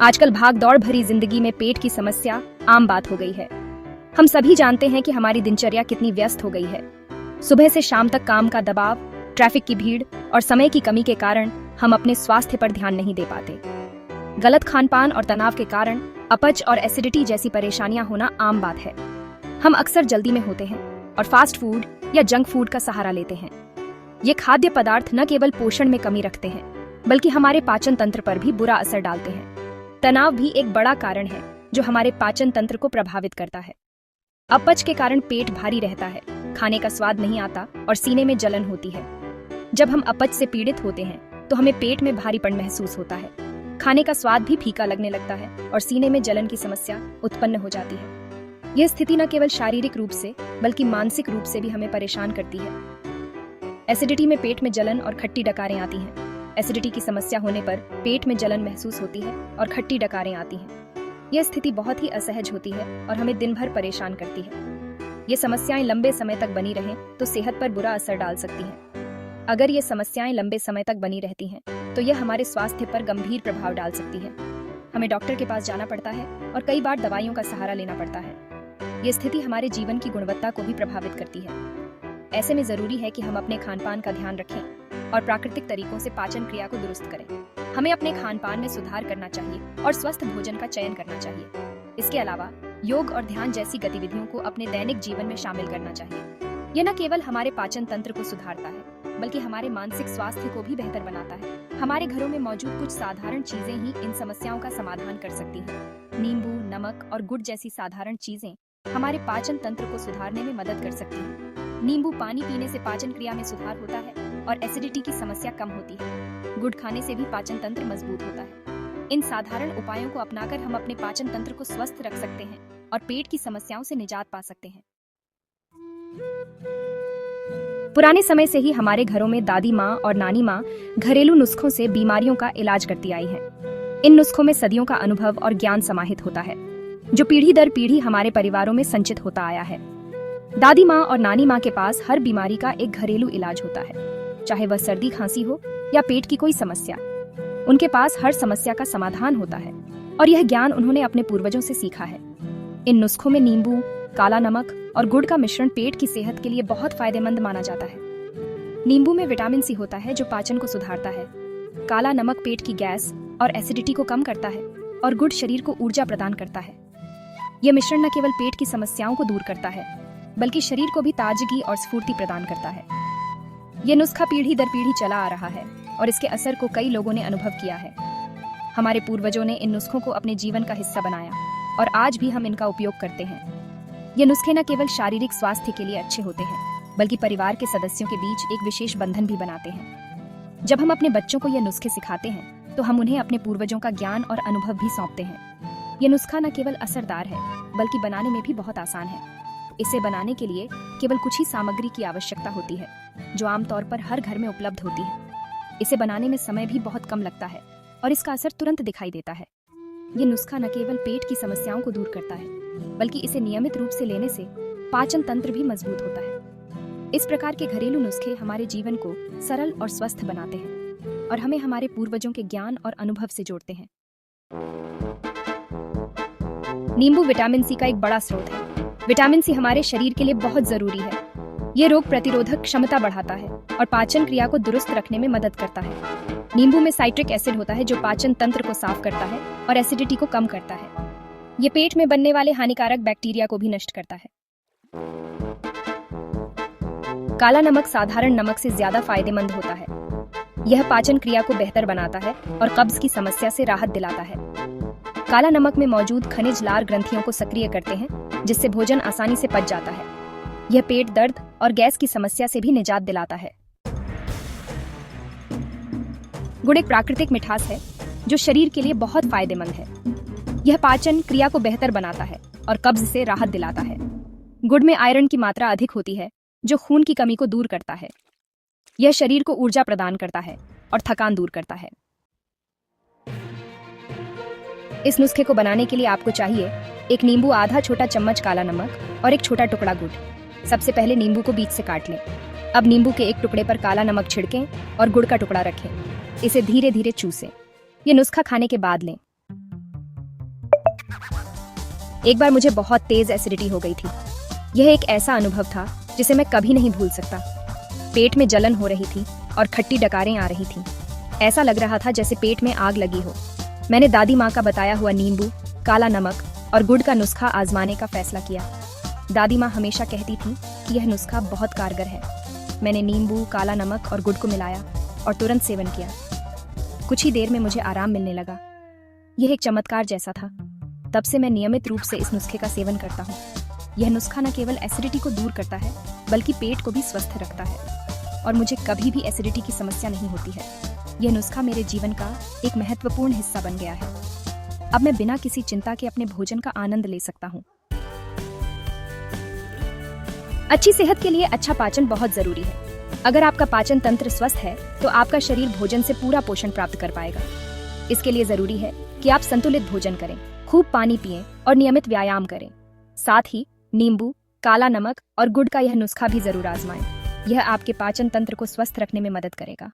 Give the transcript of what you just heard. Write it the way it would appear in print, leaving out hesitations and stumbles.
आजकल भाग दौड़ भरी जिंदगी में पेट की समस्या आम बात हो गई है। हम सभी जानते हैं कि हमारी दिनचर्या कितनी व्यस्त हो गई है। सुबह से शाम तक काम का दबाव, ट्रैफिक की भीड़ और समय की कमी के कारण हम अपने स्वास्थ्य पर ध्यान नहीं दे पाते। गलत खानपान और तनाव के कारण अपच और एसिडिटी जैसी परेशानियां होना आम बात है। हम अक्सर जल्दी में होते हैं और फास्ट फूड या जंक फूड का सहारा लेते हैं। ये खाद्य पदार्थ न केवल पोषण में कमी रखते हैं, बल्कि हमारे पाचन तंत्र पर भी बुरा असर डालते हैं। तनाव भी एक बड़ा कारण है जो हमारे पाचन तंत्र को प्रभावित करता है। अपच के कारण पेट भारी रहता है, खाने का स्वाद नहीं आता और सीने में जलन होती है। जब हम अपच से पीड़ित होते हैं तो हमें पेट में भारीपन महसूस होता है, खाने का स्वाद भी फीका लगने लगता है और सीने में जलन की समस्या उत्पन्न हो जाती है। यह स्थिति न केवल शारीरिक रूप से बल्कि मानसिक रूप से भी हमें परेशान करती है। एसिडिटी में पेट में जलन और खट्टी डकारें आती हैं। एसिडिटी की समस्या होने पर पेट में जलन महसूस होती है और खट्टी डकारें आती हैं। यह स्थिति बहुत ही असहज होती है और हमें दिन भर परेशान करती है। ये समस्याएं लंबे समय तक बनी रहें तो सेहत पर बुरा असर डाल सकती हैं। अगर ये समस्याएं लंबे समय तक बनी रहती हैं तो यह हमारे स्वास्थ्य पर गंभीर प्रभाव डाल सकती है। हमें डॉक्टर के पास जाना पड़ता है और कई बार दवाइयों का सहारा लेना पड़ता है। ये स्थिति हमारे जीवन की गुणवत्ता को भी प्रभावित करती है। ऐसे में जरूरी है कि हम अपने खानपान का ध्यान रखें और प्राकृतिक तरीकों से पाचन क्रिया को दुरुस्त करें। हमें अपने खानपान में सुधार करना चाहिए और स्वस्थ भोजन का चयन करना चाहिए। इसके अलावा योग और ध्यान जैसी गतिविधियों को अपने दैनिक जीवन में शामिल करना चाहिए। यह न केवल हमारे पाचन तंत्र को सुधारता है, बल्कि हमारे मानसिक स्वास्थ्य को भी बेहतर बनाता है। हमारे घरों में मौजूद कुछ साधारण चीजें ही इन समस्याओं का समाधान कर सकती हैं। नींबू, नमक और गुड़ जैसी साधारण चीजें हमारे पाचन तंत्र को सुधारने में मदद कर सकती हैं। नींबू पानी पीने से पाचन क्रिया में सुधार होता है और एसिडिटी की समस्या कम होती है। गुड़ खाने से भी पाचन तंत्र मजबूत होता है। इन साधारण उपायों को अपनाकर हम अपने पाचन तंत्र को स्वस्थ रख सकते हैं और पेट की समस्याओं से निजात पा सकते हैं। पुराने समय से ही हमारे घरों में दादी माँ और नानी माँ घरेलू नुस्खों से बीमारियों का इलाज करती आई हैं। इन नुस्खों में सदियों का अनुभव और ज्ञान समाहित होता है, जो पीढ़ी दर पीढ़ी हमारे परिवारों में संचित होता आया है। दादी माँ और नानी माँ के पास हर बीमारी का एक घरेलू इलाज होता है, चाहे वह सर्दी खांसी हो या पेट की कोई समस्या। उनके पास हर समस्या का समाधान होता है और यह ज्ञान उन्होंने अपने पूर्वजों से सीखा है। इन नुस्खों में नींबू, काला नमक और गुड़ का मिश्रण पेट की सेहत के लिए बहुत फायदेमंद माना जाता है। नींबू में विटामिन सी होता है जो पाचन को सुधारता है। काला नमक पेट की गैस और एसिडिटी को कम करता है और गुड़ शरीर को ऊर्जा प्रदान करता है। यह मिश्रण न केवल पेट की समस्याओं को दूर करता है, बल्कि शरीर को भी ताजगी और स्फूर्ति प्रदान करता है। यह नुस्खा पीढ़ी दर पीढ़ी चला आ रहा है और इसके असर को कई लोगों ने अनुभव किया है। हमारे पूर्वजों ने इन नुस्खों को अपने जीवन का हिस्सा बनाया और आज भी हम इनका उपयोग करते हैं। ये नुस्खे न केवल शारीरिक स्वास्थ्य के लिए अच्छे होते हैं, बल्कि परिवार के सदस्यों के बीच एक विशेष बंधन भी बनाते हैं। जब हम अपने बच्चों को ये नुस्खे सिखाते हैं तो हम उन्हें अपने पूर्वजों का ज्ञान और अनुभव भी सौंपते हैं। ये नुस्खा न केवल असरदार है, बल्कि बनाने में भी बहुत आसान है। इसे बनाने के लिए केवल कुछ ही सामग्री की आवश्यकता होती है, जो आमतौर पर हर घर में उपलब्ध होती है। इसे बनाने में समय भी बहुत कम लगता है और इसका असर तुरंत दिखाई देता है। ये नुस्खा न केवल पेट की समस्याओं को दूर करता है, बल्कि इसे नियमित रूप से लेने से पाचन तंत्र भी मजबूत होता है। इस प्रकार के घरेलू नुस्खे हमारे जीवन को सरल और स्वस्थ बनाते हैं और हमें हमारे पूर्वजों के ज्ञान और अनुभव से जोड़ते हैं। नींबू विटामिन सी का एक बड़ा स्रोत है। विटामिन सी हमारे शरीर के लिए बहुत जरूरी है। ये रोग प्रतिरोधक क्षमता बढ़ाता है और पाचन क्रिया को दुरुस्त रखने में मदद करता है। नींबू में साइट्रिक एसिड होता है जो पाचन तंत्र को साफ करता है और एसिडिटी को कम करता है। ये पेट में बनने वाले हानिकारक बैक्टीरिया को भी नष्ट करता है। काला नमक साधारण नमक से ज्यादा फायदेमंद होता है। यह पाचन क्रिया को बेहतर बनाता है और कब्ज की समस्या से राहत दिलाता है। काला नमक में मौजूद खनिज लार ग्रंथियों को सक्रिय करते हैं, जिससे भोजन आसानी से पच जाता है। यह पेट दर्द और गैस की समस्या से भी निजात दिलाता है। गुड़ एक प्राकृतिक मिठास है जो शरीर के लिए बहुत फायदेमंद है। यह पाचन क्रिया को बेहतर बनाता है और कब्ज से राहत दिलाता है। गुड़ में आयरन की मात्रा अधिक होती है, जो खून की कमी को दूर करता है। यह शरीर को ऊर्जा प्रदान करता है और थकान दूर करता है। इस नुस्खे को बनाने के लिए आपको चाहिए एक नींबू, आधा छोटा चम्मच काला नमक और एक छोटा टुकड़ा गुड़। सबसे पहले नींबू को बीच से काट लें। अब नींबू के एक टुकड़े पर काला नमक छिड़कें और गुड़ का टुकड़ा रखें। इसे धीरे धीरे चूसें। ये नुस्खा खाने के बाद लें। एक बार मुझे बहुत तेज एसिडिटी हो गई थी। यह एक ऐसा अनुभव था जिसे मैं कभी नहीं भूल सकता। पेट में जलन हो रही थी और खट्टी डकारें आ रही थीं। ऐसा लग रहा था जैसे पेट में आग लगी हो। मैंने दादी माँ का बताया हुआ नींबू, काला नमक और गुड़ का नुस्खा आजमाने का फैसला किया। दादी माँ हमेशा कहती थी कि यह नुस्खा बहुत कारगर है। मैंने नींबू, काला नमक और गुड़ को मिलाया और तुरंत सेवन किया। कुछ ही देर में मुझे आराम मिलने लगा। यह एक चमत्कार जैसा था। तब से मैं नियमित रूप से इस नुस्खे का सेवन करता हूँ। यह नुस्खा न केवल एसिडिटी को दूर करता है बल्कि पेट को भी स्वस्थ रखता है और मुझे कभी भी एसिडिटी की समस्या नहीं होती है। यह नुस्खा मेरे जीवन का एक महत्वपूर्ण हिस्सा बन गया है। अब मैं बिना किसी चिंता के अपने भोजन का आनंद ले सकता हूँ। अच्छी सेहत के लिए अच्छा पाचन बहुत जरूरी है। अगर आपका पाचन तंत्र स्वस्थ है तो आपका शरीर भोजन से पूरा पोषण प्राप्त कर पाएगा। इसके लिए जरूरी है कि आप संतुलित भोजन करें, खूब पानी पिएं और नियमित व्यायाम करें। साथ ही नींबू, काला नमक और गुड़ का यह नुस्खा भी जरूर आजमाएं। यह आपके पाचन तंत्र को स्वस्थ रखने में मदद करेगा।